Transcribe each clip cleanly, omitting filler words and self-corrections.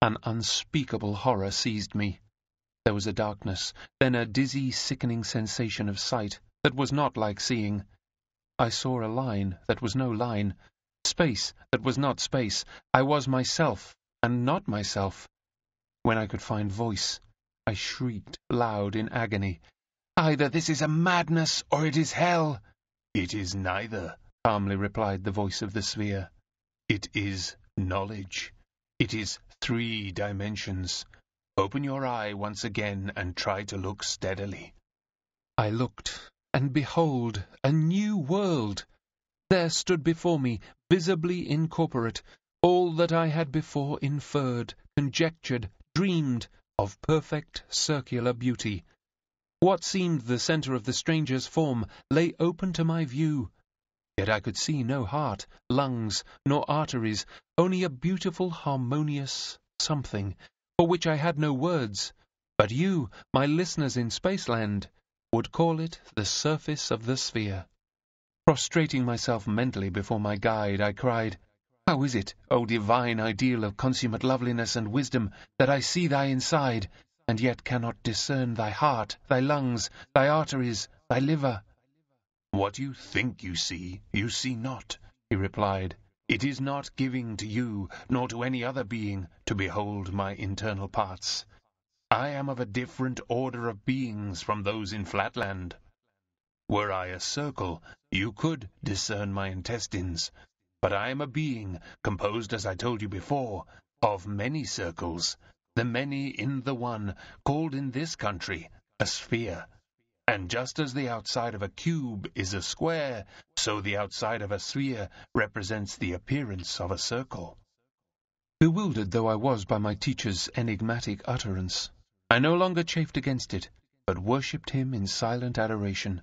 An unspeakable horror seized me. There was a darkness, then a dizzy, sickening sensation of sight that was not like seeing. I saw a line that was no line, space that was not space. I was myself, and not myself. When I could find voice, I shrieked loud in agony. "Either this is a madness, or it is hell." "It is neither," calmly replied the voice of the sphere. "It is knowledge. It is 3 dimensions. Open your eye once again and try to look steadily." I looked, and behold, a new world! There stood before me, visibly incorporate, all that I had before inferred, conjectured, dreamed, of perfect circular beauty. What seemed the centre of the stranger's form lay open to my view. Yet I could see no heart, lungs, nor arteries, only a beautiful, harmonious something, for which I had no words. But you, my listeners in Spaceland, would call it the surface of the sphere. Prostrating myself mentally before my guide, I cried, "How is it, O divine ideal of consummate loveliness and wisdom, that I see thy inside, and yet cannot discern thy heart, thy lungs, thy arteries, thy liver?" "What you think you see not," he replied. "It is not giving to you, nor to any other being, to behold my internal parts. I am of a different order of beings from those in Flatland. Were I a circle, you could discern my intestines, but I am a being composed, as I told you before, of many circles, the many in the one, called in this country a sphere. And just as the outside of a cube is a square, so the outside of a sphere represents the appearance of a circle." Bewildered though I was by my teacher's enigmatic utterance, I no longer chafed against it, but worshipped him in silent adoration.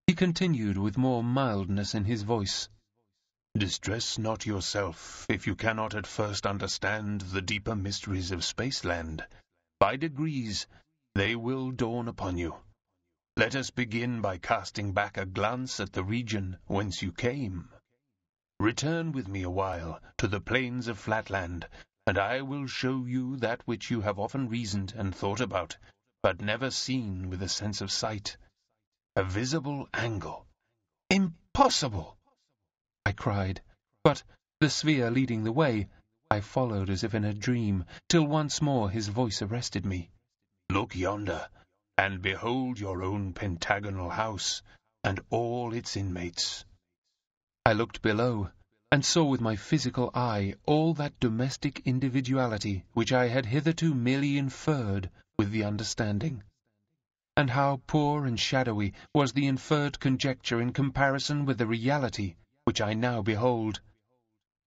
He continued with more mildness in his voice, "Distress not yourself if you cannot at first understand the deeper mysteries of Spaceland. By degrees they will dawn upon you. Let us begin by casting back a glance at the region whence you came. Return with me a while to the plains of Flatland, and I will show you that which you have often reasoned and thought about, but never seen with a sense of sight. A visible angle." "Impossible!" I cried, but, the sphere leading the way, I followed as if in a dream, till once more his voice arrested me. "Look yonder, and behold your own pentagonal house, and all its inmates." I looked below, and saw with my physical eye all that domestic individuality which I had hitherto merely inferred with the understanding. And how poor and shadowy was the inferred conjecture in comparison with the reality which I now behold.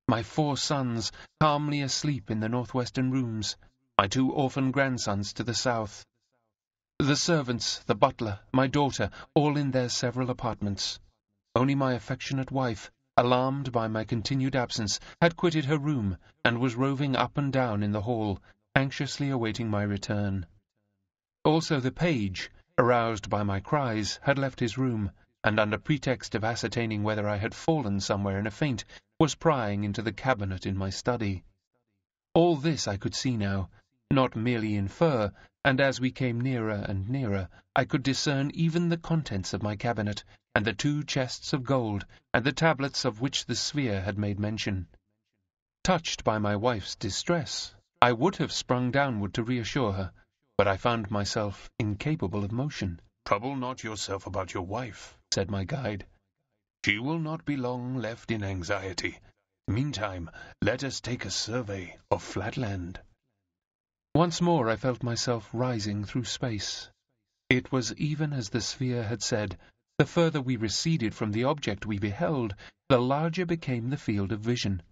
My 4 sons calmly asleep in the northwestern rooms, my 2 orphan grandsons to the south. The servants, the butler, my daughter, all in their several apartments. Only my affectionate wife, alarmed by my continued absence, had quitted her room, and was roving up and down in the hall, anxiously awaiting my return. Also the page, aroused by my cries, had left his room, and under pretext of ascertaining whether I had fallen somewhere in a faint, was prying into the cabinet in my study. All this I could see now, not merely infer, and as we came nearer and nearer, I could discern even the contents of my cabinet, and the 2 chests of gold, and the tablets of which the sphere had made mention. Touched by my wife's distress, I would have sprung downward to reassure her, but I found myself incapable of motion. "Trouble not yourself about your wife," said my guide. "She will not be long left in anxiety. Meantime, let us take a survey of Flatland." Once more I felt myself rising through space. It was even as the sphere had said. The further we receded from the object we beheld, the larger became the field of vision.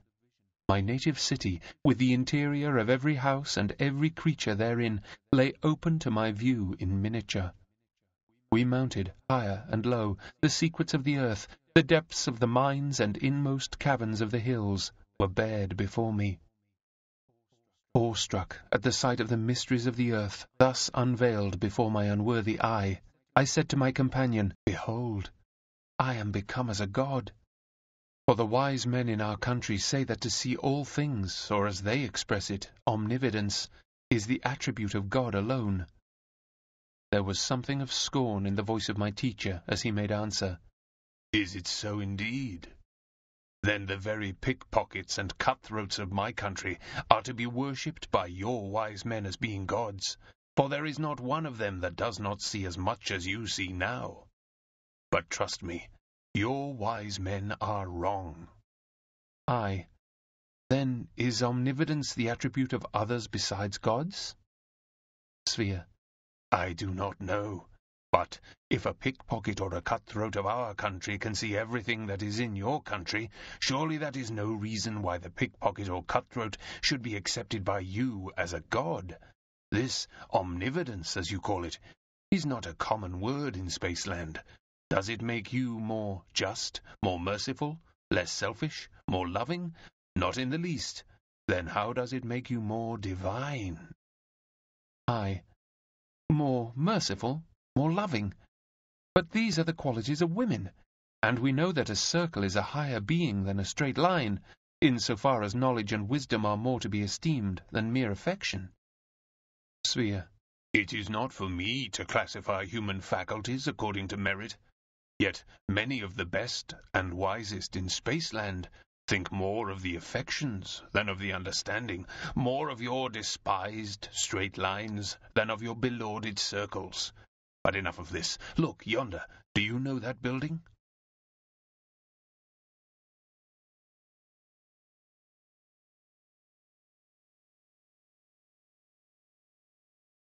My native city, with the interior of every house and every creature therein, lay open to my view in miniature. We mounted, higher and low, the secrets of the earth, the depths of the mines and inmost caverns of the hills were bared before me. Awestruck at the sight of the mysteries of the earth thus unveiled before my unworthy eye, I said to my companion, "Behold, I am become as a god." For the wise men in our country say that to see all things, or as they express it, omnividence, is the attribute of God alone. There was something of scorn in the voice of my teacher as he made answer. Is it so indeed? Then the very pickpockets and cutthroats of my country are to be worshipped by your wise men as being gods, for there is not one of them that does not see as much as you see now. But trust me, your wise men are wrong. Aye. Then is omnividence the attribute of others besides gods? Sphere. I do not know. But if a pickpocket or a cutthroat of our country can see everything that is in your country, surely that is no reason why the pickpocket or cutthroat should be accepted by you as a god. This omnividence, as you call it, is not a common word in Spaceland. Does it make you more just, more merciful, less selfish, more loving? Not in the least. Then how does it make you more divine? Aye. More merciful, more loving. But these are the qualities of women, and we know that a circle is a higher being than a straight line, in so far as knowledge and wisdom are more to be esteemed than mere affection. Sphere. It is not for me to classify human faculties according to merit. Yet many of the best and wisest in Spaceland think more of the affections than of the understanding, more of your despised straight lines than of your belauded circles. But enough of this. Look, yonder. Do you know that building?